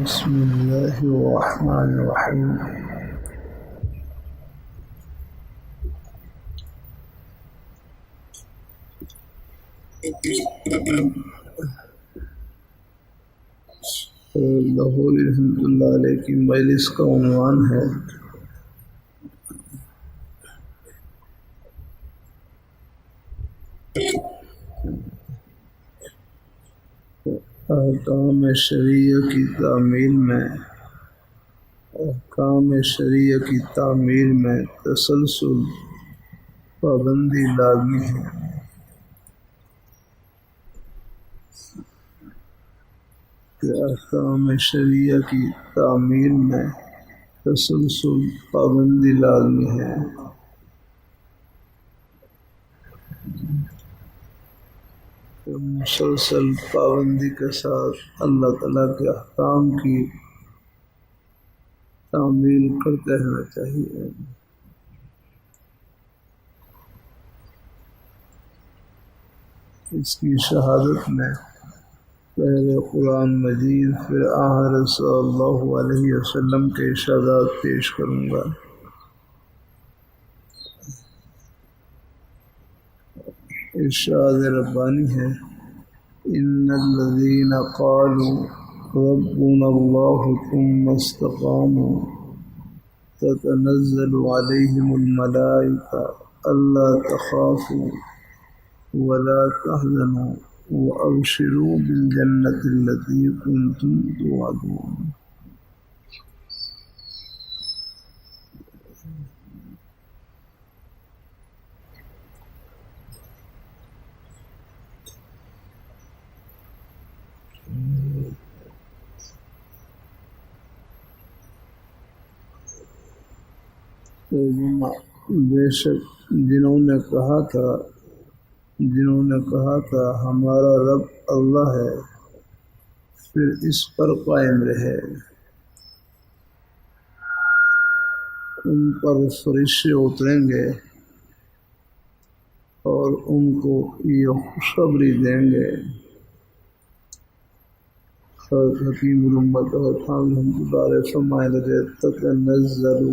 بسم الله الرحمن الرحيم. لاہوری رحمۃ اللہ علیہ کی مجلس کا عنوان ہے احکام شرعیہ کی تعمیل میں تسلسل پابندی لازمی ہے. احکام شرعیہ کی تعمیل میں تسلسل پابندی لازمی ہے. مسلسل پابندی کے ساتھ اللہ تعالیٰ کے احکام کی تعمیل کرتے رہنا چاہیے. اس کی شہادت میں پہلے قرآن مجید پھر آخر صلی اللہ علیہ وسلم کے ارشادات پیش کروں گا. ارشاد ربانی ہے ان الذین قالوا ربنا اللہ ثم استقاموا تتنزل علیہم الملائکہ الا تخافوا ولا تحزنوا وابشروا بالجنۃ التی کنتم توعدون. بے شک جنہوں نے کہا تھا ہمارا رب اللہ ہے پھر اس پر قائم رہے. ان پر فرشتے اتریں گے اور ان کو یہ خوشخبری دیں گے. حکیم الامت فرمائے لگے تتنزل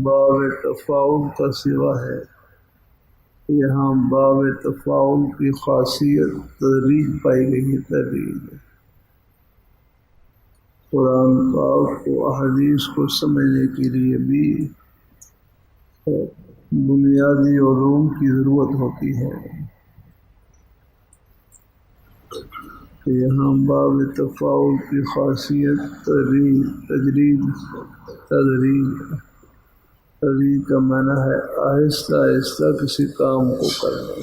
باب تفاعل کا صیغہ ہے. یہاں باب تفاعل کی خاصیت تدریج پائی گئی ہے. تدریج قرآن پاک کو احادیث کو سمجھنے کے لیے بھی بنیادی علوم کی ضرورت ہوتی ہے. یہاں باب تفاعل کی خاصیت تدریج کا معنی ہے آہستہ آہستہ کسی کام کو کرنا.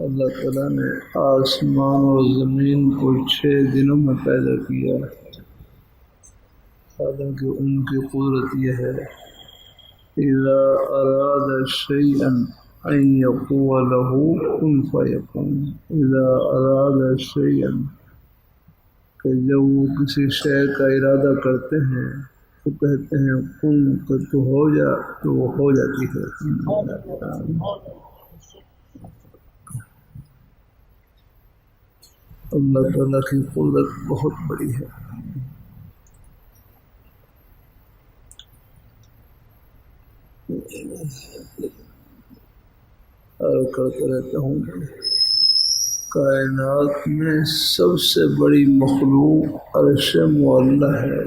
اللہ تعالیٰ نے آسمان و زمین کو 6 دنوں میں پیدا کیا. حالانکہ ان کی قدرت یہ ہے اذا اراد شيئا ان يقول له كن فيكون. اذا اراد شيئا کہ جب وہ کسی شے کا ارادہ کرتے ہیں تو کہتے ہیں کن کہ تو ہو جا تو وہ ہو جاتی ہے. اللہ تعالیٰ کی قدرت بہت بڑی ہے. اور کرتا رہتا ہوں کائنات میں سب سے بڑی مخلوق عرش معلیٰ ہے.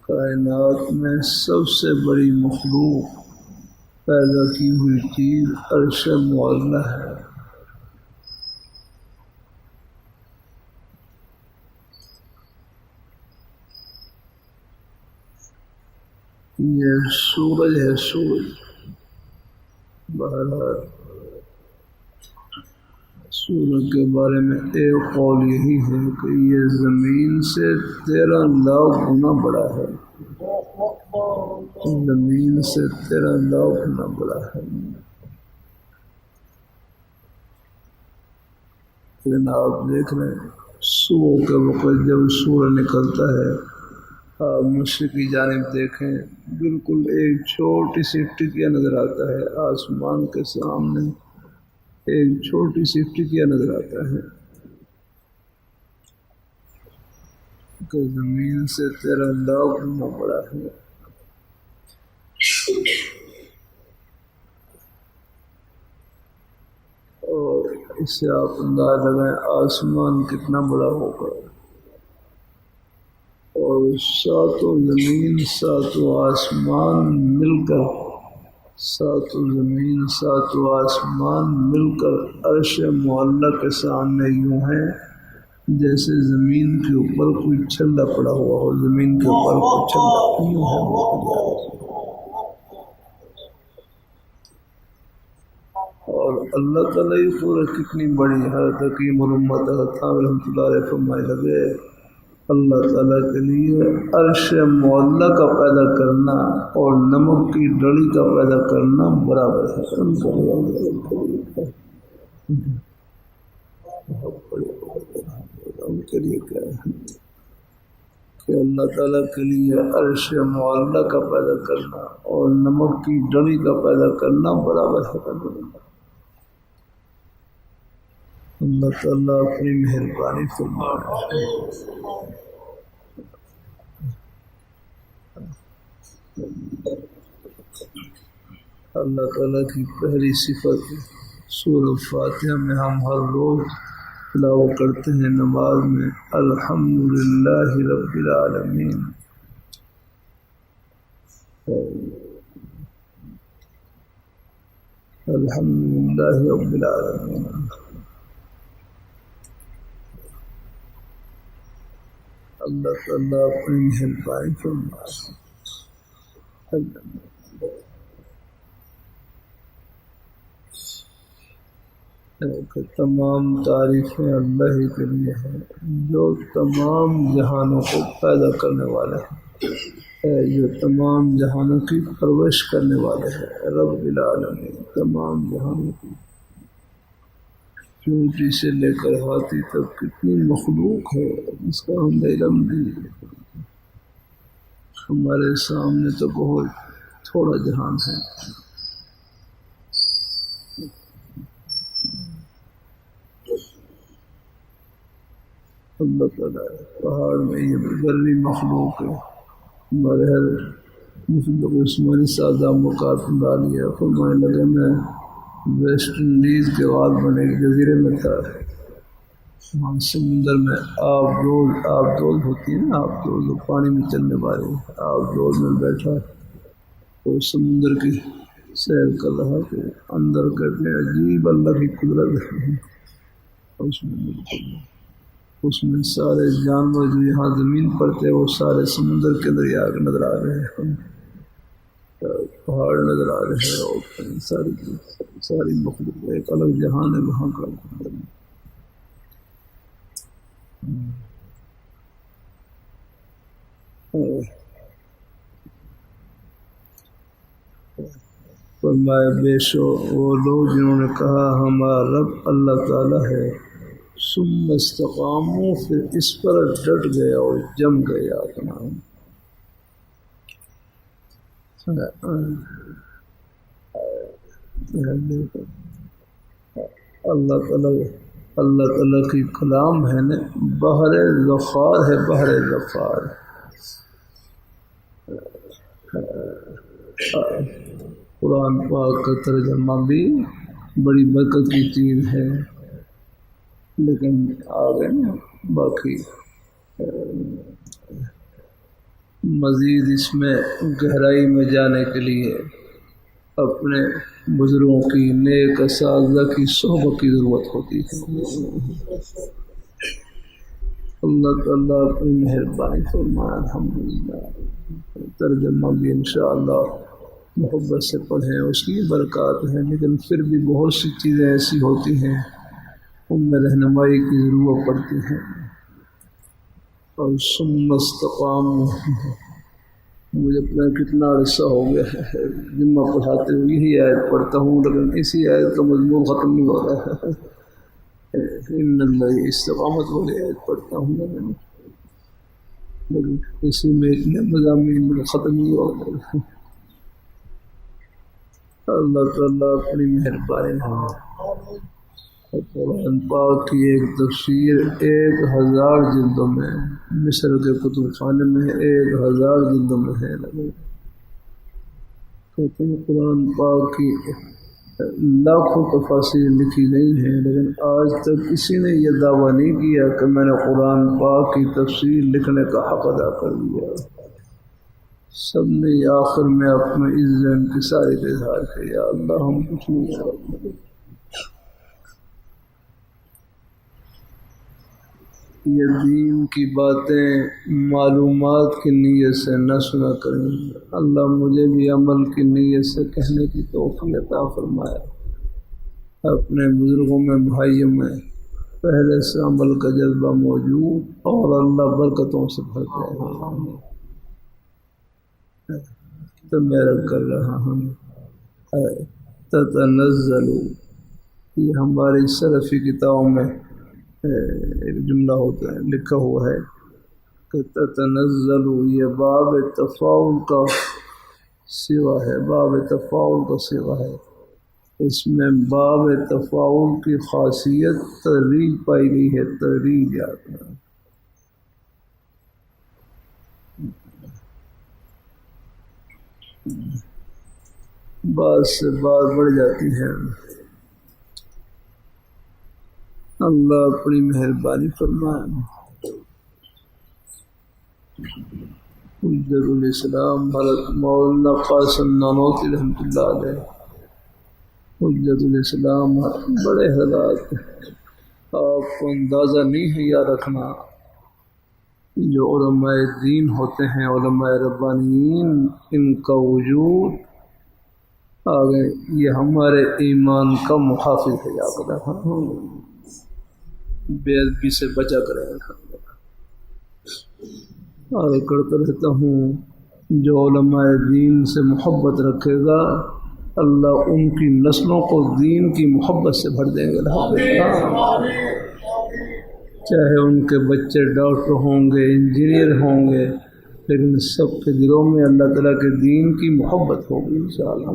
کائنات میں سب سے بڑی مخلوق پیدا کی ہوئی چیز عرش معلیٰ ہے. یہ سورج ہے. بہرحال سورج کے بارے میں ایک قول یہی ہے کہ یہ زمین سے 13 لاکھ گنا بڑا ہے. زمین سے 13 لاکھ گنا بڑا ہے. لیکن آپ دیکھ رہے ہیں صبح کے وقت جب سورج نکلتا ہے آپ مشرق کی جانب دیکھیں، بالکل ایک چھوٹی سی ٹکیا نظر آتا ہے آسمان کے سامنے، ایک چھوٹی سی ٹکیا نظر آتا ہے کہ زمین سے 13 لاکھ گنا بڑا ہے۔ اور اس سے آپ اندازہ لگائیں آسمان کتنا بڑا ہوگا، اور ساتوں زمین ساتوں آسمان مل کر، ساتوں زمین ساتوں آسمان مل کر عرش معلیٰ کے سامنے یوں ہیں جیسے زمین کے اوپر کوئی چھلا پڑا ہوا ہو، زمین کے اوپر کوئی چھلا یوں ہے۔ اور اللہ تعالیٰ یہ صورت کتنی بڑی ہے، حکیم الامت حضرت رحمۃ اللہ علیہ فرمائے لگے اللہ تعالیٰ کے لیے عرش معلیٰ کا پیدا کرنا اور نمک کی ڈڑی کا پیدا کرنا برابر ہے۔ ان کے لیے کیا ہے کہ اللہ تعالیٰ کے لیے عرش معلیٰ کا پیدا کرنا اور نمک کی ڈڑی کا پیدا کرنا برابر ہے۔ اللہ تعالیٰ اپنی مہربانی فرمائے۔ اللہ تعالیٰ کی پہلی صفت سورۃ فاتحہ میں ہم ہر روز تلاوت کرتے ہیں نماز میں، الحمدللہ رب العالمین۔ الحمدللہ رب العالمین۔ اللہ تعالیٰ اپنی مہربانی فرمائے۔ کہ تمام تعریفیں اللہ ہی کے لیے ہیں جو تمام جہانوں کو پیدا کرنے والے ہیں، جو تمام جہانوں کی پرورش کرنے والے ہیں، رب العالمین۔ تمام جہانوں کی چونٹی سے لے کر ہاتھی تک کتنی مخلوق ہے اس کا ہم علم نہیں، ہمارے سامنے تو بہت تھوڑا جہان ہے۔ اللہ تعالیٰ پہاڑ میں یہ بری مخلوق ہے، ہمارے ہر مسلم عثمانی سادہ مقاط ڈالیا فرمانے لگے میں ویسٹ انڈیز کے بعد بنے ایک جزیرے میں تھا، وہاں سمندر میں آب دول ہوتی ہے نا، آب دول پانی میں چلنے والی آب دول میں بیٹھا تو سمندر کی سیر کر رہا تو اندر کرنے عجیب اللہ کی قدرت ہے، اس میں سارے جانور جو یہاں زمین پر تھے وہ سارے سمندر کے اندر آ نظر آ رہے ہیں، پہاڑ نظر آ رہے ہیں، اور ساری مخلوق ایک الگ جہان ہے وہاں کا۔ فرمایا بے شک وہ لوگ جنہوں نے کہا ہمارا رب اللہ تعالیٰ ہے، ثم استقاموا پھر اس پر ڈٹ گیا اور جم گیا اپنا۔ اللہ تعالیٰ کی کلام ہے نا، بحر ظفار ہے، بحر ظفار۔ قرآن پاک کا ترجمہ بھی بڑی برکت کی چیز ہے، لیکن آگے نا باقی مزید اس میں گہرائی میں جانے کے لیے اپنے بزرگوں کی نیک اساتذہ کی صحبت کی ضرورت ہوتی ہے۔ اللہ تعالیٰ اپنی مہربانی فرمائے۔ الحمدللہ ترجمہ بھی انشاءاللہ محبت سے پڑھیں، اس کی برکات ہیں، لیکن پھر بھی بہت سی چیزیں ایسی ہوتی ہیں ان میں رہنمائی کی ضرورت پڑتی ہے۔ اور ثم استقاموا، مجھے اپنا کتنا عرصہ ہو گیا ہے جمعہ پڑھاتے ہوئے یہی آیت پڑھتا ہوں، لیکن اسی آیت کا مضمون ختم نہیں ہو رہا ہے۔ ان اللہ استقامت والی آیت پڑھتا ہوں، لیکن لیکن اسی میں اتنے مضامین ختم ہی ہو گئے. اللہ تعالیٰ اپنی مہربانی ہے. قرآن پاک کی ایک تفسیر 1000 جلدوں میں مصر کے کتب خانے میں 1000 جلدوں میں ہے. کہتے ہیں قرآن پاک کی لاکھوں تفاسیر لکھی گئی ہیں، لیکن آج تک کسی نے یہ دعویٰ نہیں کیا کہ میں نے قرآن پاک کی تفسیر لکھنے کا حق ادا کر لیا. سب نے آخر میں اپنے عزت کی ساری اظہار کیا، یا اللہ ہم کچھ نہیں کرتے. یہ دین کی باتیں معلومات کی نیت سے نہ سنا کریں. اللہ مجھے بھی عمل کی نیت سے کہنے کی توفیق عطا فرمائے. اپنے بزرگوں میں بھائیوں میں پہلے سے عمل کا جذبہ موجود اور اللہ برکتوں سے بھرتے ہیں. تو میرا کر رہا ہوں تتنزل، یہ ہماری سلفی کتابوں میں ایک جملہ ہوتا ہے لکھا ہوا ہے کہ تتنزل، یہ باب تفاعل کا سوا ہے، باب تفاعل کا سوا ہے. اس میں باب تفاعل کی خاصیت تدریج پائی گئی ہے. تدریج یاد ہے، بعض سے بات بڑھ جاتی ہے. اللہ اپنی مہربانی فرمائے. حجت الاسلام حضرت مولانا قاسم نانوتوی رحمۃ اللہ علیہ، حجت الاسلام بڑے حضرات، آپ کو اندازہ نہیں ہے یا رکھنا، جو علماء دین ہوتے ہیں، علماء ربانیین، ان کا وجود آگے یہ ہمارے ایمان کا محافظ ہے. یاد رکھنا، بے ادبی سے بچا کرے. اور کرتا رہتا ہوں، جو علماء دین سے محبت رکھے گا اللہ ان کی نسلوں کو دین کی محبت سے بھر دیں گے. چاہے ان کے بچے ڈاکٹر ہوں گے، انجینئر ہوں گے، لیکن سب کے دلوں میں اللہ تعالیٰ کے دین کی محبت ہوگی انشاءاللہ.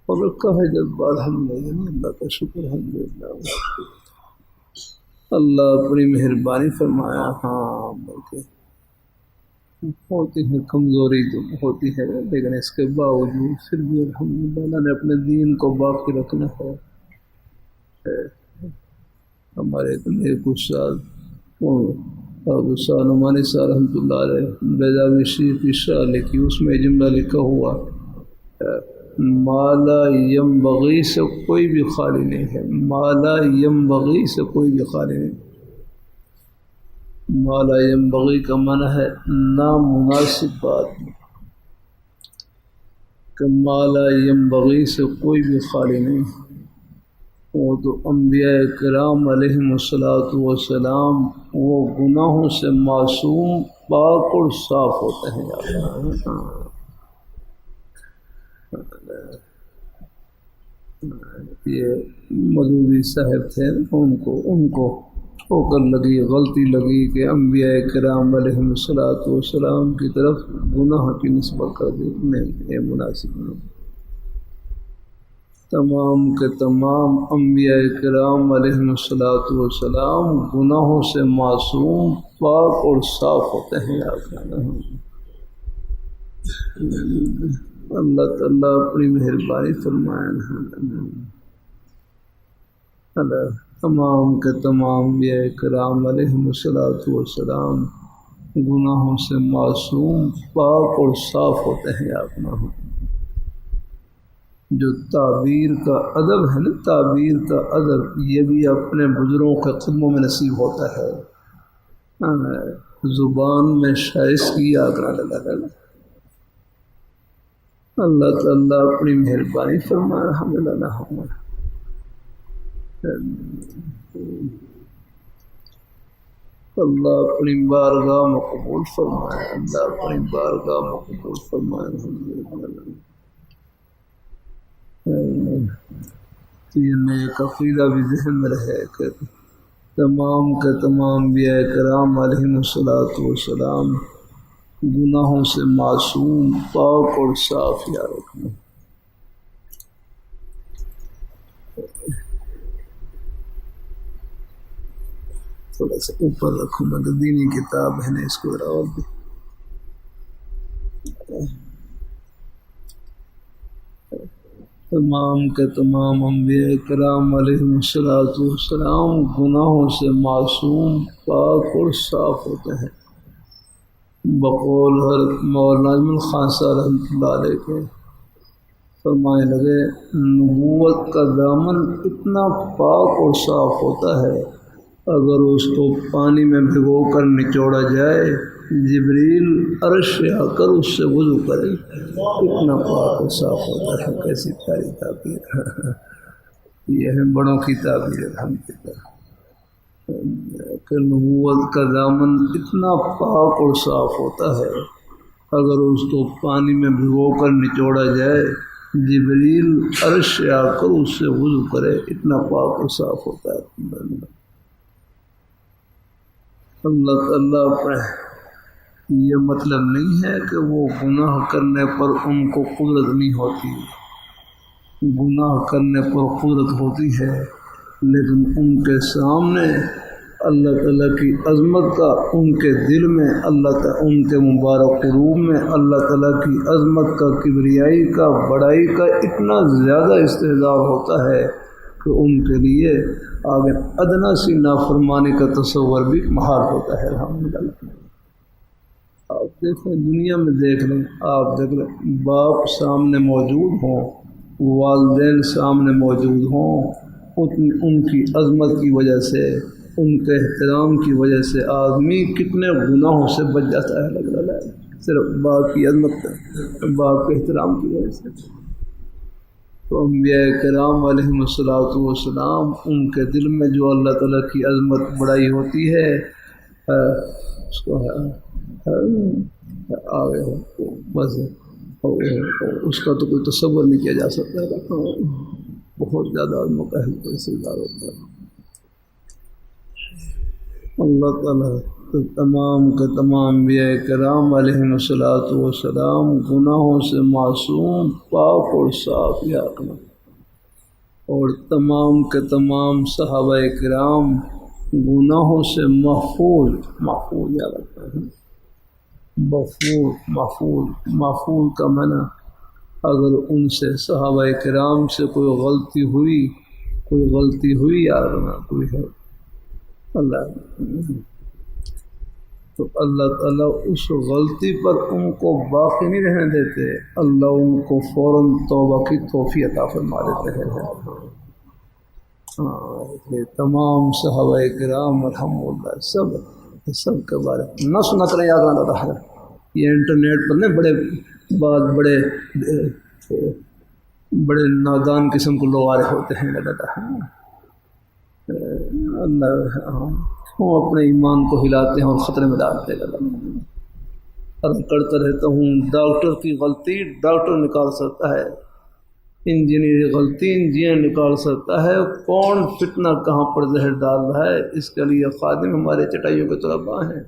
اور رکھا ہے جذبہ الحمدللہ، اللہ کا شکر الحمدللہ. اللہ اپنی مہربانی فرمایا. ہاں بلکہ ہوتی ہے کمزوری تو ہوتی ہے، لیکن اس کے باوجود پھر بھی الحمدللہ اللہ نے اپنے دین کو باقی رکھنا ہے. ہمارے ایک استاد استاد نعمانی صاحب رحمۃ اللہ علیہ بیضاوی شریف کی شرح لکھی، اس میں جملہ لکھا ہوا مالا ینبغی سے کوئی بھی خالی نہیں ہے. مالا ینبغی سے کوئی بھی خالی نہیں. مالا ینبغی کا معنی ہے نامناسب بات، کہ مالا ینبغی سے کوئی بھی خالی نہیں. وہ تو انبیاء کرام علیہم الصلاۃ والسلام وہ گناہوں سے معصوم، پاک اور صاف ہوتے ہیں. یہ مودودی صاحب تھے، ان کو ٹھوکر لگی، غلطی لگی کہ انبیاء کرام علیہم الصلاۃ والسلام کی طرف گناہ کی نسبت کر دی. نہیں، یہ مناسب نہیں. تمام کے تمام انبیاء کرام علیہم الصلاۃ والسلام گناہوں سے معصوم، پاک اور صاف ہوتے ہیں. اللہ تعالیٰ اپنی مہربانی فرمائے. اللہ تمام کے تمام انبیاء کرام علیہم الصلاۃ والسلام گناہوں سے معصوم، پاک اور صاف ہوتے ہیں. آپ جو تعبیر کا ادب ہے نا، تعبیر کا ادب، یہ بھی اپنے بزرگوں کے قدموں میں نصیب ہوتا ہے. زبان میں شائستگی آگرہ لگا. اللہ تعالیٰ اپنی مہربانی فرمائے. الحمدللہ اللہ اپنی بارگاہ میں قبول فرمائے. اللہ اپنی بارگاہ میں قبول فرمائے. تو یہ نئے عقیدہ بھی ذہن میں رہے کہ تمام کے تمام انبیاء کرام علیہم الصلاۃ والسلام گناہوں سے معصوم، پاک اور صاف یا رکھنا۔ تھوڑا سا اوپر رکھوں میں تو دینی کتاب ہے نا، اس کو ذرا اور بھی۔ تمام کے تمام انبیاء کرام علیہم الصلاۃ والسلام گناہوں سے معصوم، پاک اور صاف ہوتے ہیں۔ بقول حضرت مولانا نجم خان صاحب رحمۃ اللہ علیہ کے فرمانے لگے، نبوت کا دامن اتنا پاک اور صاف ہوتا ہے، اگر اس کو پانی میں بھگو کر نچوڑا جائے، جبریل عرش سے آ کر اس سے وضو کرے، اتنا پاک اور صاف ہوتا ہے۔ کیسی پیاری تعبیر، یہ ہے بڑوں کی تعبیر الحمدللہ کہ نبوت کا دامن اتنا پاک اور صاف ہوتا ہے، اگر اس کو پانی میں بھگو کر نچوڑا جائے، جبریل عرش سے آ کر اس سے وضو کرے، اتنا پاک اور صاف ہوتا ہے۔ اللہ تعالیٰ اپنے یہ مطلب نہیں ہے کہ وہ گناہ کرنے پر ان کو قدرت نہیں ہوتی، گناہ کرنے پر قدرت ہوتی ہے، لیکن ان کے سامنے اللہ تعالیٰ کی عظمت کا، ان کے دل میں اللہ تعالیٰ، ان کے مبارک قلوب میں اللہ تعالیٰ کی عظمت کا، کبریائی کا، بڑائی کا اتنا زیادہ استحضار ہوتا ہے کہ ان کے لیے آگے ادنا سی نافرمانی کا تصور بھی محال ہوتا ہے۔ الحمدللہ آپ دیکھیں، دنیا میں دیکھ لیں، آپ دیکھ لیں، باپ سامنے موجود ہوں، والدین سامنے موجود ہوں، ان کی عظمت کی وجہ سے، ان کے احترام کی وجہ سے آدمی کتنے گناہوں سے بچ جاتا ہے، لگ رہا ہے صرف باپ کی عظمت، باپ کے احترام کی وجہ سے۔ تو انبیاء کرام علیہم الصلاۃ والسلام، ان کے دل میں جو اللہ تعالیٰ کی عظمت بڑائی ہوتی ہے، اس کو آگے بس اس کا تو کوئی تصور نہیں کیا جا سکتا، بہت زیادہ عظمت کا استحضار ہوتا ہے۔ اللہ تعالیٰ تو تمام کے تمام انبیاء کرام علیہم الصلاۃ والسلام گناہوں سے معصوم، پاک اور صاف یا رکھنا، اور تمام کے تمام صحابہ کرام گناہوں سے محفوظ یا رکھنا ہے۔ محفوظ کا معنی، اگر ان سے صحابہ کرام سے کوئی غلطی ہوئی یا رکھنا، کوئی ہے تو اللہ تعالیٰ اس غلطی پر ان کو باقی نہیں رہنے دیتے، اللہ ان کو فوراً توبہ کی توفیق عطا فرما دیتے ہیں۔ یہ تمام صحابہ کرام الحمدللہ سب کے بارے میں نہ سنا کریں، یاد آتا ہے، یہ انٹرنیٹ پر نہیں بڑے نادان قسم کو لوگ آ رہے ہوتے ہیں، اللہ کیوں اپنے ایمان کو ہلاتے ہیں اور خطرے میں ڈالتے ہیں۔ عرض کرتا رہتا ہوں، ڈاکٹر کی غلطی ڈاکٹر نکال سکتا ہے، انجینئر کی غلطی انجینئر نکال سکتا ہے، کون فتنہ کہاں پر زہر ڈال رہا ہے، اس کے لیے خادم ہمارے چٹائیوں کے طلباء ہیں۔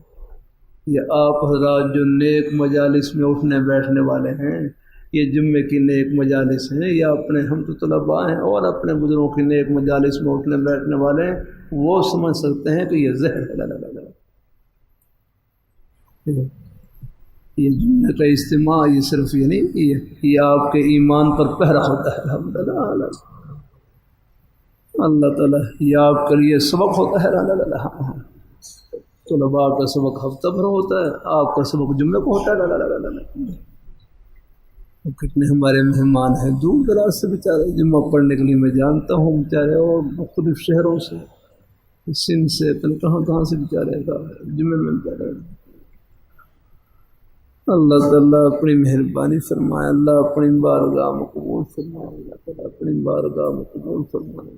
یہ آپ حضرات جو نیک مجالس میں اٹھنے بیٹھنے والے ہیں، یہ جمعے کی نیک مجالس ہیں، یا اپنے ہم تو طلباء ہیں اور اپنے بزرگوں کی نیک مجالس میں اٹھنے بیٹھنے والے ہیں، وہ سمجھ سکتے ہیں کہ یہ زہر ہے۔ یہ جمعے کا اجتماع یہ صرف یہ نہیں، یہ آپ کے ایمان پر پہرا ہوتا ہے۔ الحمدللہ اللہ تعالیٰ یہ آپ کے لیے سبق ہوتا ہے۔ طلباء کا سبق ہفتہ بھر ہوتا ہے، آپ کا سبق جمعے کو ہوتا ہے۔ کتنے ہمارے مہمان ہیں دور دراز سے بیچارے، جمعہ پڑھنے کے لیے میں جانتا ہوں بیچارے، اور مختلف شہروں سے، سندھ سے، کہاں سے بیچارے جمعے میں بیچارے۔ اللہ تعالیٰ اپنی مہربانی فرمائے، اللہ اپنی بارگاہ میں قبول فرمائے، اللہ تعالیٰ اپنی بارگاہ میں قبول فرمائے،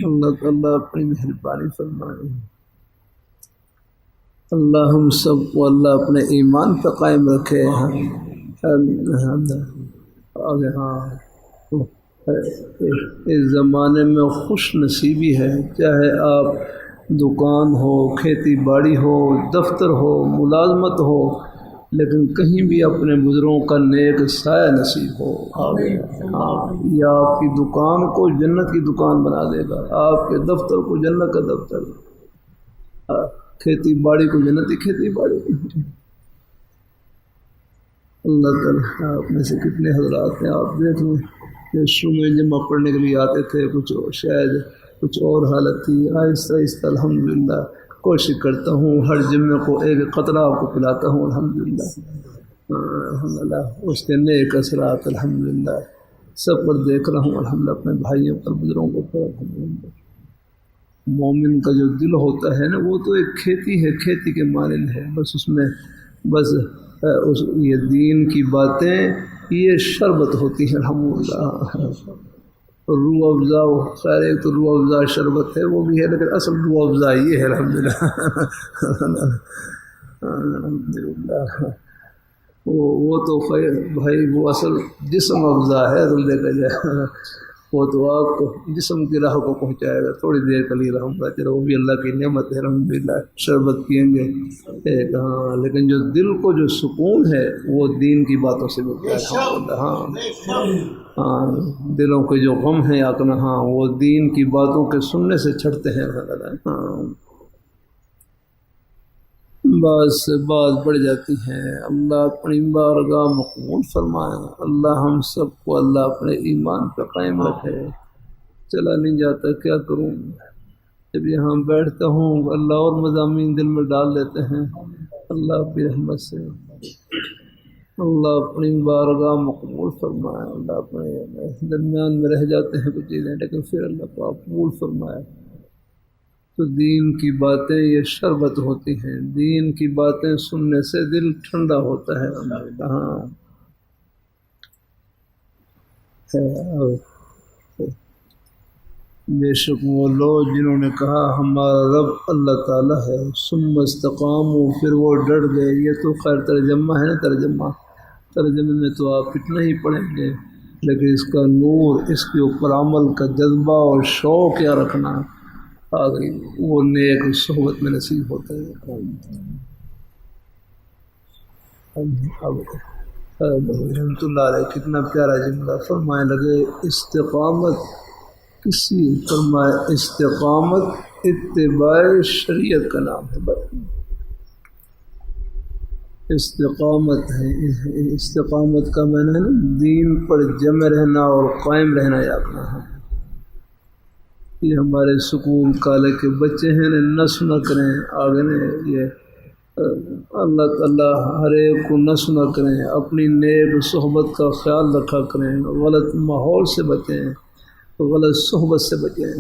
اللہ تعالیٰ اپنی مہربانی فرمائے۔ اللہ ہم سب کو اللہ اپنے ایمان پہ قائم رکھے۔ آگے اس زمانے میں خوش نصیبی ہے، چاہے آپ دکان ہو، کھیتی باڑی ہو، دفتر ہو، ملازمت ہو، لیکن کہیں بھی اپنے بزرگوں کا نیک سایہ نصیب ہو۔ ہاں، یہ آپ کی دکان کو جنت کی دکان بنا دے گا، آپ کے دفتر کو جنت کا دفتر، کھیتی باڑی کو جنتی کھیتی باڑی۔ اللہ تعالیٰ آپ میں سے کتنے حضرات ہیں، آپ دیکھ لیں کہ شروع میں جمعہ پڑھنے کے لیے آتے تھے، شاید کچھ اور حالت تھی، آہستہ آہستہ الحمدللہ کوشش کرتا ہوں ہر جمعے کو ایک قطرہ آپ کو پلاتا ہوں الحمدللہ۔ الحمدللہ اس کے نیک اثرات الحمدللہ سب پر دیکھ رہا ہوں الحمدللہ، اپنے بھائیوں پر، بزرگوں پر الحمدللہ۔ مومن کا جو دل ہوتا ہے نا، وہ تو ایک کھیتی ہے، کھیتی کے مانند ہے، بس اس میں بس یہ دین کی باتیں یہ شربت ہوتی ہیں الحمدللہ۔ روح افزا، خیر ایک تو روح افزا شربت ہے وہ بھی ہے، لیکن اصل روح افزا یہ ہے الحمدللہ۔ الحمدللہ وہ تو خیر بھائی، وہ اصل جسم افزا ہے، تو دیکھا جائے وہ تو آپ کو جسم کی راہ کو پہنچائے گا، تھوڑی دیر کے لیے رہوں گا، چلو وہ بھی اللہ کی نعمت ہے الحمدللہ، شربت پئیں گے ایک۔ ہاں، لیکن جو دل کو جو سکون ہے وہ دین کی باتوں سے ملتا ہے الحمدللہ۔ ہاں، دلوں کے جو غم ہیں اپنا، ہاں وہ دین کی باتوں کے سننے سے چھڑتے ہیں الحمدللہ۔ ہاں، بعض سے بعض بڑھ جاتی ہیں، اللہ اپنی بارگاہ مقبول فرمائے، اللہ ہم سب کو اللہ اپنے ایمان پہ قائم رکھے۔ چلا نہیں جاتا، کیا کروں، جب یہاں بیٹھتا ہوں اللہ اور مضامین دل میں ڈال لیتے ہیں، اللہ کی رحمت سے اللہ اپنی بارگاہ مقبول فرمائے۔ اللہ اپنے درمیان میں رہ جاتے ہیں کچھ چیزیں، لیکن پھر اللہ کو قبول فرمائے۔ تو دین کی باتیں یہ شربت ہوتی ہیں، دین کی باتیں سننے سے دل ٹھنڈا ہوتا ہے۔ ہاں، بے شک وہ لوگ جنہوں نے کہا ہمارا رب اللہ تعالیٰ ہے، ثم استقاموا، پھر وہ ڈٹ گئے۔ یہ تو خیر ترجمہ ہے نا، ترجمے میں تو آپ اتنا ہی پڑھیں گے، لیکن اس کا نور، اس کے اوپر عمل کا جذبہ اور شوق کیا رکھنا آ گئی، وہ نیک صحبت میں نصیب ہوتا ہے۔ رحمۃ اللہ علیہ کتنا پیارا جملہ فرمائے لگے، استقامت کسی فرمائے استقامت اتباع شریعت کا نام ہے، استقامت ہے، استقامت کا معنی ہے نا دین پر جمع رہنا اور قائم رہنا یاد رہنا۔ یہ ہمارے سکول کالج کے بچے ہیں، نس نہ کریں آگے نے، یہ اللہ تعالیٰ ہر ایک کو نس نہ کریں، اپنی نیک صحبت کا خیال رکھا کریں، غلط ماحول سے بچیں، غلط صحبت سے بچیں۔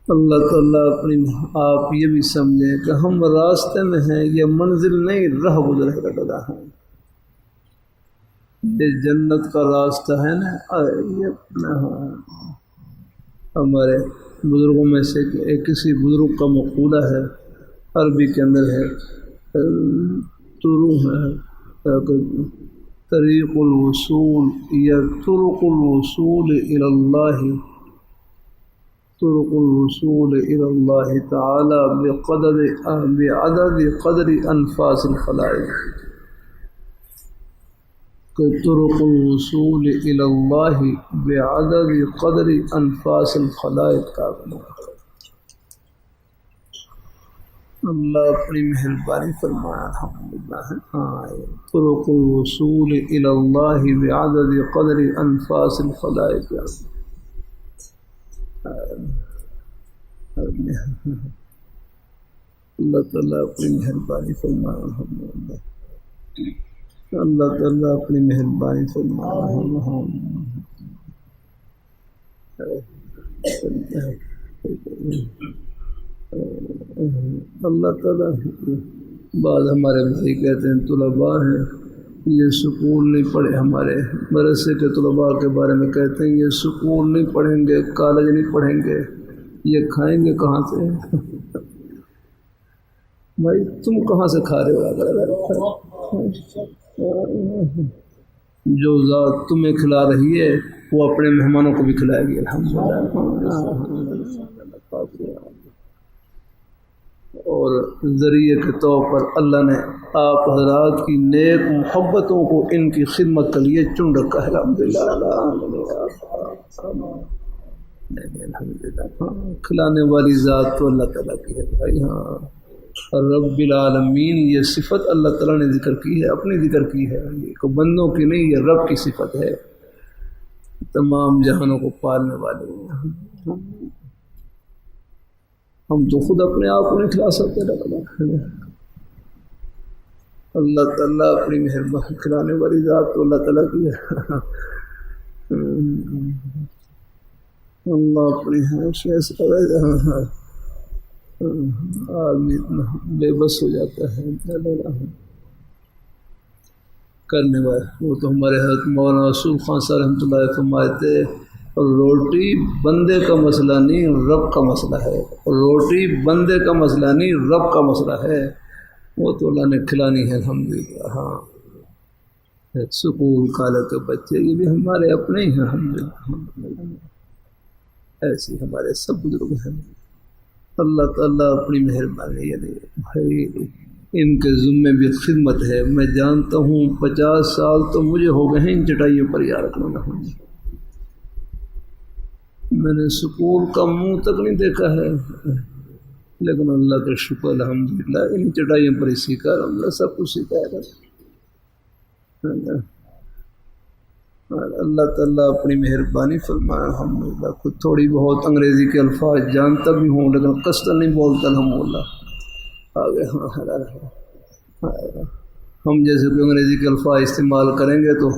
اللہ تعالیٰ اپنی آپ یہ بھی سمجھیں کہ ہم راستے میں ہیں، یہ منزل نہیں راہ گزر لگا ہے، یہ جنت کا راستہ ہے نا۔ یہ ہمارے بزرگوں میں سے ایک کسی بزرگ کا مقولہ ہے، عربی کے اندر ہے، طریق الوصول یا طرق الوصول الی اللہ، طرق الوصول الی اللہ تعالی بعدد قدر انفاس الخلائق، کہ طرق الوصول الی اللہ بعدد قدر انفاس الخلائق کا اللہ اپنی مہربانی فرمایا الحمدللہ۔ ہاں، طرق الوصول الی اللہ بعدد قدر انفاس الخلائق، اللہ تعالیٰ اپنی مہربانی فرمایا الحمدللہ، اللہ تعالیٰ اپنی مہربانی فرمایا اللہ تعالیٰ۔ بعض ہمارے بھائی کہتے ہیں طلباء ہیں یہ سکول نہیں پڑھے، ہمارے مدرسے کے طلباء کے بارے میں کہتے ہیں یہ سکول نہیں پڑھیں گے، کالج نہیں پڑھیں گے، یہ کھائیں گے کہاں سے؟ بھائی تم کہاں سے کھا رہے ہو؟ جو ذات تمہیں کھلا رہی ہے وہ اپنے مہمانوں کو بھی کھلائے گی الحمدللہ۔ اور ذریعے کے طور پر اللہ نے آپ حضرات کی نیک محبتوں کو ان کی خدمت کے لیے چن رکھا ہے الحمدللہ۔ کھلانے والی ذات تو اللہ تعالیٰ کی ہے بھائی۔ ہاں رب العالمین یہ صفت اللہ تعالیٰ نے ذکر کی ہے، اپنی ذکر کی ہے، یہ بندوں کی نہیں، یہ رب کی صفت ہے، تمام جہانوں کو پالنے والے ہیں۔ ہم تو خود اپنے آپ کو نہیں کھلا سکتے، اللہ تعالیٰ اپنی مہربانی کھلانے والی ذات تو اللہ تعالیٰ کی ہے۔ اللہ اپنی حیثیت آدمی اتنا بے بس ہو جاتا ہے کرنے والے۔ وہ تو ہمارے حضرت مولانا رسول خان صاحب رحمۃ اللہ علیہ فرماتے روٹی بندے کا مسئلہ نہیں رب کا مسئلہ ہے، روٹی بندے کا مسئلہ نہیں رب کا مسئلہ ہے، وہ تو اللہ نے کھلانی ہے الحمدللہ۔ ہاں سکول کالج کے بچے یہ بھی ہمارے اپنے ہی ہیں الحمدللہ، ایسے ہمارے سب بزرگ ہیں۔ اللہ تعالیٰ اپنی مہربانی یعنی بھائی ان کے ذمے بھی خدمت ہے۔ میں جانتا ہوں 50 سال تو مجھے ہو گئے ہیں ان چٹائیوں پر یاد رکھنا، میں نے سکول کا منہ تک نہیں دیکھا ہے، لیکن اللہ کا شکر الحمدللہ ان چٹائیوں پر ہی سیکھا، اللہ سب کچھ سکھایا گا۔ اللہ تعالیٰ اپنی مہربانی فرمائے الحمدللہ۔ خود تھوڑی بہت انگریزی کے الفاظ جانتا بھی ہوں لیکن قصداً نہیں بولتا الحمدللہ۔ آگے ہم جیسے کوئی انگریزی کے الفاظ استعمال کریں گے تو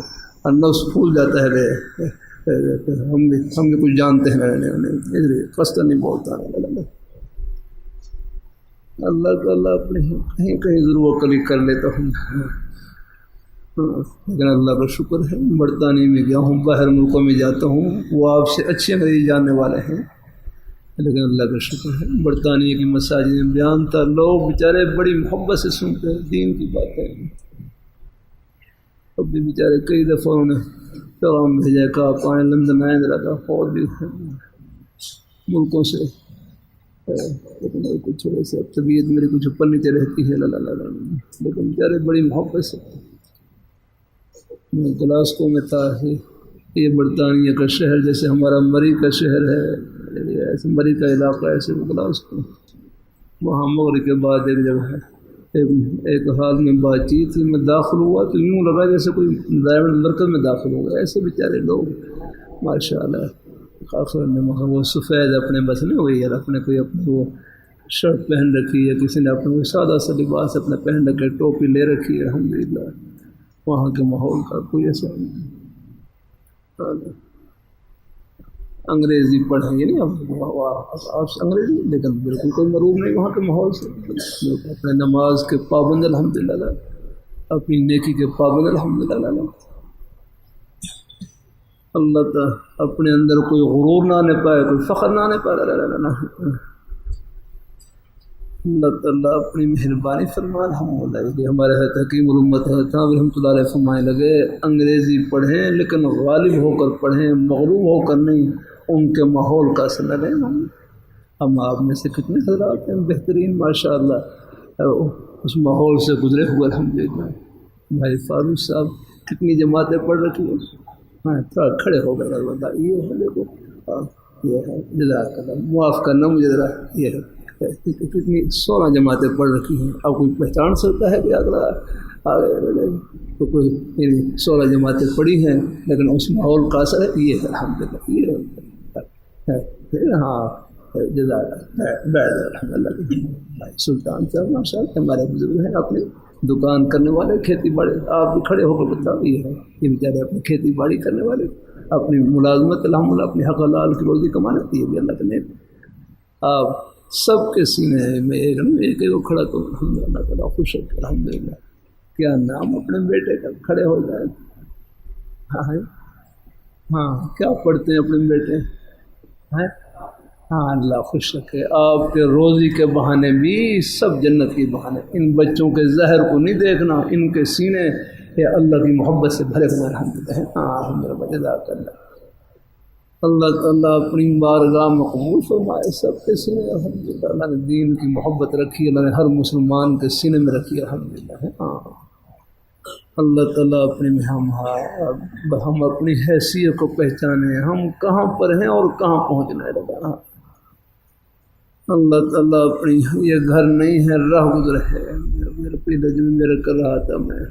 نفس پھول جاتا ہے، ہم بھی کچھ جانتے ہیں، قصداً نہیں بولتا۔ اللہ تعالیٰ اپنے کہیں ضرور کلی کر لیتا ہوں، لیکن اللہ کا شکر ہے برطانیہ میں گیا ہوں، باہر ملکوں میں جاتا ہوں، وہ آپ سے اچھے انگریزی جاننے والے ہیں، لیکن اللہ کا شکر ہے برطانیہ کی مساجد میں بیان تھا، لوگ بیچارے بڑی محبت سے سنتے ہیں دین کی باتیں۔ اب بھی بیچارے کئی دفعہ انہوں نے پیغام بھیجا کہ آپ آئیں لندن آئیں ذرا، اور بھی ملکوں سے، لیکن کچھ تھوڑے سے طبیعت میری کچھ اوپر نیچے رہتی ہے، لیکن بیچارے بڑی محبت سے۔ میں گلاسکو میں تھا، یہ برطانیہ کا شہر جیسے ہمارا مری کا شہر ہے، ایسے مری کا علاقہ ایسے گلاسکو، وہاں مغرب کے بعد ایک جگہ ہے، ایک حال میں بات چیت تھی، میں داخل ہوا تو یوں لگا جیسے کوئی ڈائمنڈ مرکز میں داخل ہو گیا، ایسے بیچارے لوگ ماشاء اللہ۔ آخر میں وہ سفید اپنے بس نہیں ہوئی یار، اپنے کوئی اپنے وہ شرٹ پہن رکھی ہے، کسی نے اپنے وہ سادہ سا لباس اپنے پہن رکھے، ٹوپی لے رکھی ہے الحمدللہ۔ وہاں کے ماحول کا کوئی ایسا نہیں، انگریزی پڑھیں گے نہیں آپ انگریزی، لیکن بالکل کوئی مروب نہیں وہاں کے ماحول سے، اپنے نماز کے پابند الحمدللہ، اپنی نیکی کے پابند الحمدللہ۔ اللہ تعالیٰ اپنے اندر کوئی غرور نہ آنے پائے، کوئی فخر نہ آنے پائے، اللہ تعالیٰ اپنی مہربانی فرمائے الحمدللہ۔ یہ ہمارے حکیم الامت حضرت رحمۃ اللہ علیہ فرمائے لگے انگریزی پڑھیں لیکن غالب ہو کر پڑھیں، مغلوب ہو کر نہیں، ان کے ماحول کا اثر نہ لیں۔ ہم آپ میں سے کتنے حضرات ہیں بہترین ماشاء اللہ اس ماحول سے گزرے ہوئے الحمدللہ۔ بھائی فاروق صاحب کتنی جماعتیں پڑھ رکھی ہیں، ہاں تھوڑا کھڑے ہو گئے، یہ ہے دیکھو، یہ ہے جزاک اللہ، معاف کرنا مجھے ذرا، یہ ہے کتنی 16 جماعتیں پڑھ رکھی ہیں، اب کوئی پہچان سکتا ہے کہ اگلا تو کوئی 16 جماعتیں پڑھی ہیں لیکن اس ماحول کا اثر ہے، یہ ہے الحمدللہ، یہ ہے ہاں جزاک اللہ۔ سلطان صاحب ماشاء اللہ ہمارے بزرگ ہیں، اپنے دکان کرنے والے، کھیتی باڑی، آپ بھی کھڑے ہو کر بتاؤ، یہ ہے یہ بیچارے اپنی کھیتی باڑی کرنے والے، اپنی ملازمت الحمدللہ، اپنی حق حلال کی روزی کمانے، یہ بھی اللہ کے نیک۔ آپ سب کے سینے میں ایک کھڑا تو الحمدللہ اللہ تعالیٰ خوش ہے الحمدللہ۔ کیا نام اپنے بیٹے کا کھڑے ہو جائے، ہاں کیا پڑھتے ہیں اپنے بیٹے، ہاں اللہ خوش رکھے۔ آپ کے روزی کے بہانے بھی سب جنت کی بہانے، ان بچوں کے زہر کو نہیں دیکھنا، ان کے سینے یا اللہ کی محبت سے بھرے ہوئے الحمدللہ ہیں. ہاں الحمدللہ جزاک اللہ. اللہ تعالیٰ اپنی بارگاہ میں قبول فرمائے سب کے سینے. الحمدللہ اللہ نے دین کی محبت رکھی، اللہ نے ہر مسلمان کے سینے میں رکھی الحمدللہ ہے. ہاں اللہ تعالیٰ اپنے میں ہم اپنی حیثیت کو پہچانیں، ہم کہاں پر ہیں اور کہاں پہنچنے لگا. اللہ تعالیٰ اپنی یہ گھر نہیں ہے، راہ گزر ہے. میرے پیدج میں میرا کر رہا تھا میں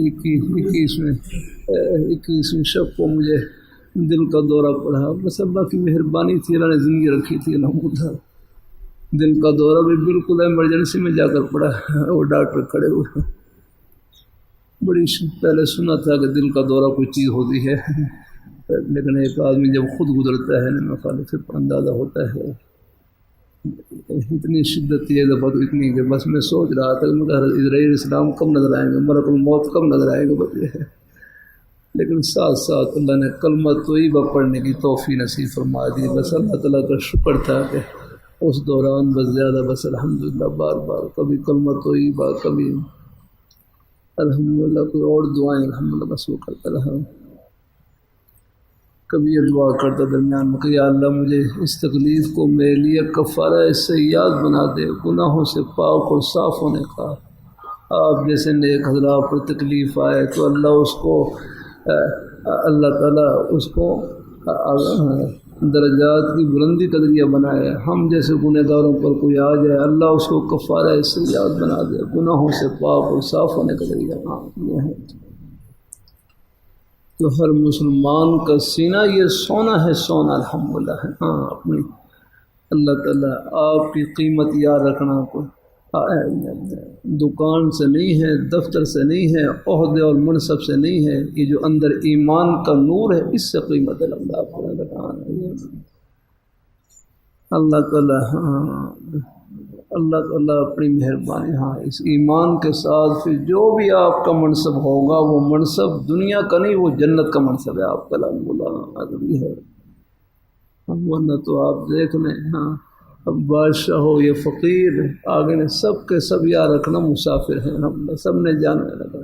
21ویں شب کو مجھے دل کا دورہ پڑا. بس اللہ کی مہربانی تھی، اللہ نے زندگی رکھی تھی الحمدللہ. دل کا دورہ بھی بالکل ایمرجنسی میں جا کر پڑا. وہ ڈاکٹر کھڑے ہوئے، بڑی پہلے سنا تھا کہ دل کا دورہ کوئی چیز ہوتی ہے، لیکن ایک آدمی جب خود گزرتا ہے نا پھر اندازہ ہوتا ہے. اتنی شدت تھی ایک دفعہ تو اتنی کہ بس میں سوچ رہا تھا کہ اسرائیل اسلام کب نظر آئیں گے، ملک الموت کب نظر آئیں گے بچے ہے. لیکن ساتھ ساتھ اللہ نے کلمہ طیبہ پڑھنے کی توفیق نصیب فرما دی. بس اللہ تعالیٰ کا شکر تھا کہ اس دوران بس زیادہ بس الحمدللہ بار بار کبھی کلمہ طیبہ، کبھی الحمدللہ کوئی اور دعائیں الحمدللہ بس وہ کرتا رہا. کبھی یہ دعا کرتا درمیان میں کہ یا اللہ مجھے اس تکلیف کو میرے لیے کفارہ سیئات بنا دے، گناہوں سے پاک اور صاف ہونے کا. آپ جیسے نیک حضرات پر تکلیف آئے تو اللہ اس کو اللہ تعالیٰ اس کو درجات کی بلندی کا ذریعہ بنائے. ہم جیسے گنہ گاروں پر کوئی آ جائے اللہ اس کو کفارہ سیئات بنا دے، گناہوں سے پاک اور صاف ہونے کا ذریعہ. ہاں یہ ہے تو ہر مسلمان کا سینہ یہ سونا ہے، سونا الحمدللہ ہے. ہاں اپنی اللہ تعالیٰ آپ کی قیمت یاد رکھنا، کو دکان سے نہیں ہے، دفتر سے نہیں ہے، عہدے اور منصب سے نہیں ہے، یہ جو اندر ایمان کا نور ہے اس سے قیمت ہے. اللہ تعالیٰ ہاں اللہ تعالیٰ اپنی مہربانی ہاں اس ایمان کے ساتھ پھر جو بھی آپ کا منصب ہوگا وہ منصب دنیا کا نہیں، وہ جنت کا منصب ہے آپ کا. الحمدللہ ہے. ورنہ تو آپ دیکھ لیں ہاں اب بادشاہ ہو یا فقیر، آگے نے سب کے سب یاد رکھنا مسافر ہیں، ہم سب نے جانا لگا.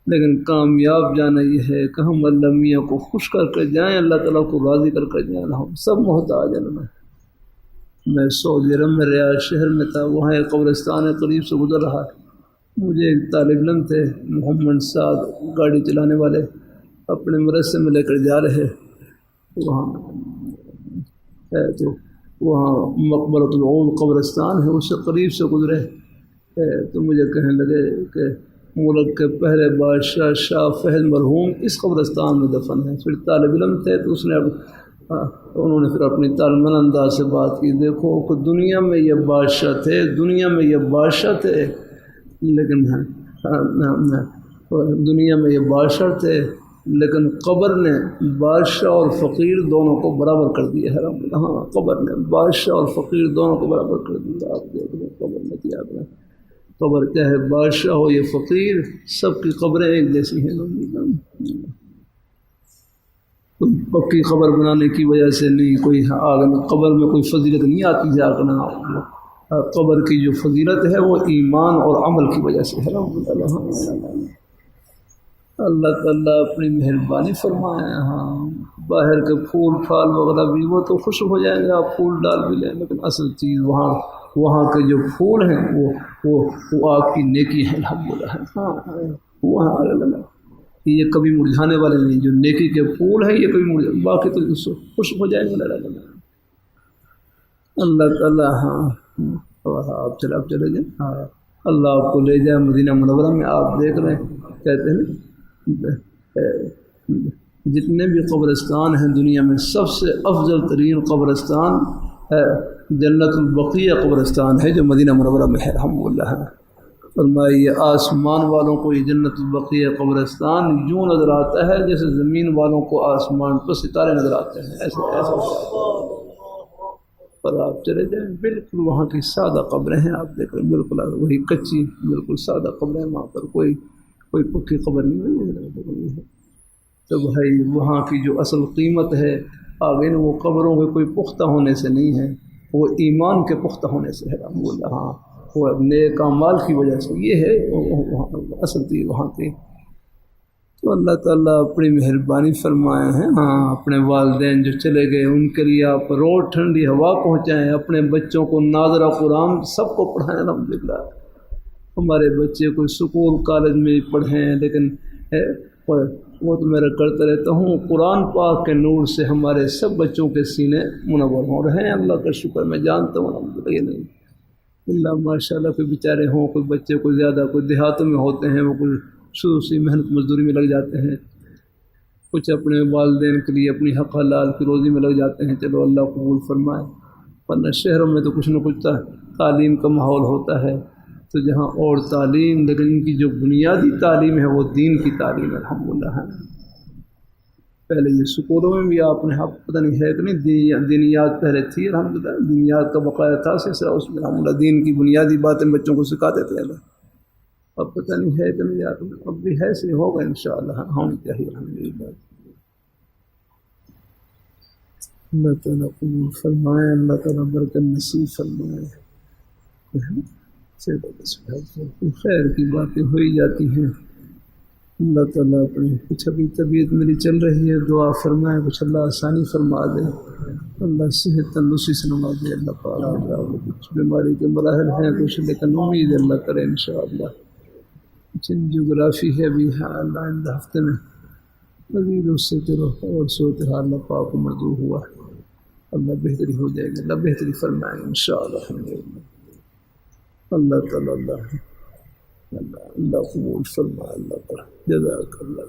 لیکن کامیاب جانا یہ ہے کہ ہم اللہ میاں کو خوش کر کے جائیں، اللہ تعالیٰ کو راضی کر کے جائیں. ہم سب محتاج ہیں. میں سعودی عرب میں ریاض شہر میں تھا، وہاں ایک قبرستان قریب سے گزر رہا. مجھے ایک طالب علم تھے محمد سعد، گاڑی چلانے والے، اپنے مدرسے میں لے کر جا رہے. تو وہاں مقبرۃ العون قبرستان ہے، اس سے قریب سے گزرے تو مجھے کہنے لگے کہ ملک کے پہلے بادشاہ شاہ فہد مرحوم اس قبرستان میں دفن ہے. پھر طالب علم تھے تو انہوں نے پھر اپنی طالب انداز سے بات کی، دیکھو کہ دنیا میں یہ بادشاہ تھے، دنیا میں یہ بادشاہ تھے، لیکن دنیا میں یہ بادشاہ تھے لیکن قبر نے بادشاہ اور فقیر دونوں کو برابر کر دیا ہے. ہاں قبر نے بادشاہ اور فقیر دونوں کو برابر کر دیا. آپ دیکھ لیں قبر نے کیا ہے، قبر چاہے بادشاہ ہو یا فقیر سب کی قبریں ایک جیسی ہیں. پکی قبر بنانے کی وجہ سے نہیں کوئی قبر میں کوئی فضیلت نہیں آتی ہے. قبر کی جو فضیلت ہے وہ ایمان اور عمل کی وجہ سے ہے. اللہ تعالیٰ اپنی مہربانی فرمائے. ہاں باہر کے پھول پھال وغیرہ بھی وہ تو خوش ہو جائیں گے، آپ پھول ڈال بھی لیں، لیکن اصل چیز وہاں کے جو پھول ہیں وہ آپ کی نیکی ہے. الحمدللہ ہاں وہاں یہ کبھی مرجھانے والے نہیں، جو نیکی کے پھول ہیں یہ کبھی باقی تو خوش ہو جائیں گے. اللہ تعالیٰ ہاں آپ چلے جائیں. ہاں اللہ آپ کو لے جائے مدینہ منورہ میں. آپ دیکھ رہے ہیں کہتے ہیں جتنے بھی قبرستان ہیں دنیا میں سب سے افضل ترین قبرستان جنت البقیہ قبرستان ہے جو مدینہ منورہ میں ہے. الحمدللہ فرمائے یہ آسمان والوں کو یہ جنت البقیہ قبرستان یوں نظر آتا ہے جیسے زمین والوں کو آسمان پر ستارے نظر آتے ہیں. ایسا پر آپ چلے جائیں بالکل وہاں کی سادہ قبریں ہیں. آپ دیکھ رہے ہیں بالکل وہی کچی بالکل سادہ قبریں، وہاں پر کوئی پکی قبر نہیں ہے. تو بھائی وہاں کی جو اصل قیمت ہے آگے وہ قبروں کے کوئی پختہ ہونے سے نہیں ہے، وہ ایمان کے پختہ ہونے سے ہے. ہاں وہ نیک اعمال کی وجہ سے یہ ہے اصل چیز وہاں کی. تو اللہ تعالیٰ اپنی مہربانی فرمائے ہیں. ہاں اپنے والدین جو چلے گئے ان کے لیے آپ روز ٹھنڈی ہوا پہنچائیں، اپنے بچوں کو ناظرہ قرآن سب کو پڑھائیں. الحمدللہ ہمارے بچے کوئی سکول کالج میں پڑھیں، لیکن وہ تو میرا کرتا رہتا ہوں، قرآن پاک کے نور سے ہمارے سب بچوں کے سینے منور ہو رہے ہیں. اللہ کا شکر میں جانتا ہوں. الحمدللہ یہ نہیں اللہ ماشاء اللہ کوئی بیچارے ہوں، کوئی بچے کو زیادہ کوئی دیہاتوں میں ہوتے ہیں، وہ کوئی خصوصی محنت مزدوری میں لگ جاتے ہیں، کچھ اپنے والدین کے لیے اپنی حق حلال کی روزی میں لگ جاتے ہیں. چلو اللہ قبول فرمائے. ورنہ شہروں میں تو کچھ نہ کچھ تعلیم کا ماحول ہوتا ہے، تو جہاں اور تعلیم، لیکن ان کی جو بنیادی تعلیم ہے وہ دین کی تعلیم الحمدللہ ہے. پہلے یہ سکولوں میں بھی آپ نے پتہ نہیں ہے کہ نہیں دینیات پہلے تھی. الحمدللہ دینیات کا بقایا تھا سلسلہ، اس میں الحمدللہ دین کی بنیادی باتیں بچوں کو سکھاتے تھے. اب پتہ نہیں ہے کہ نہیں یار، اب بھی ہے سے ہوگا انشاءاللہ، ہونی چاہیے. الحمدللہ اللہ تعالیٰ قبول فرمائے، اللہ تعالیٰ برکت نصیب فرمائے. خیر کی باتیں ہوئی جاتی ہیں. اللہ تعالیٰ اپنی کچھ ابھی طبیعت میری چل رہی ہے، دعا فرمائے، کچھ اللہ آسانی فرما دے، اللہ صحت تندرستی سے نواز دے. اللہ پاک کچھ بیماری کے مراحل ہیں کچھ، لیکن امید اللہ کرے انشاءاللہ. جغرافی ہے بھی اللہ آئندہ ہفتے میں مزید اس سے چلو اور صورت حال اللہ پاک کو منظور ہوا، اللہ بہتری ہو جائے گی، اللہ بہتری فرمائے انشاءاللہ. اللہ تعالیٰ اللہ قبول فرمائے. اللہ تعالیٰ جزاک اللہ.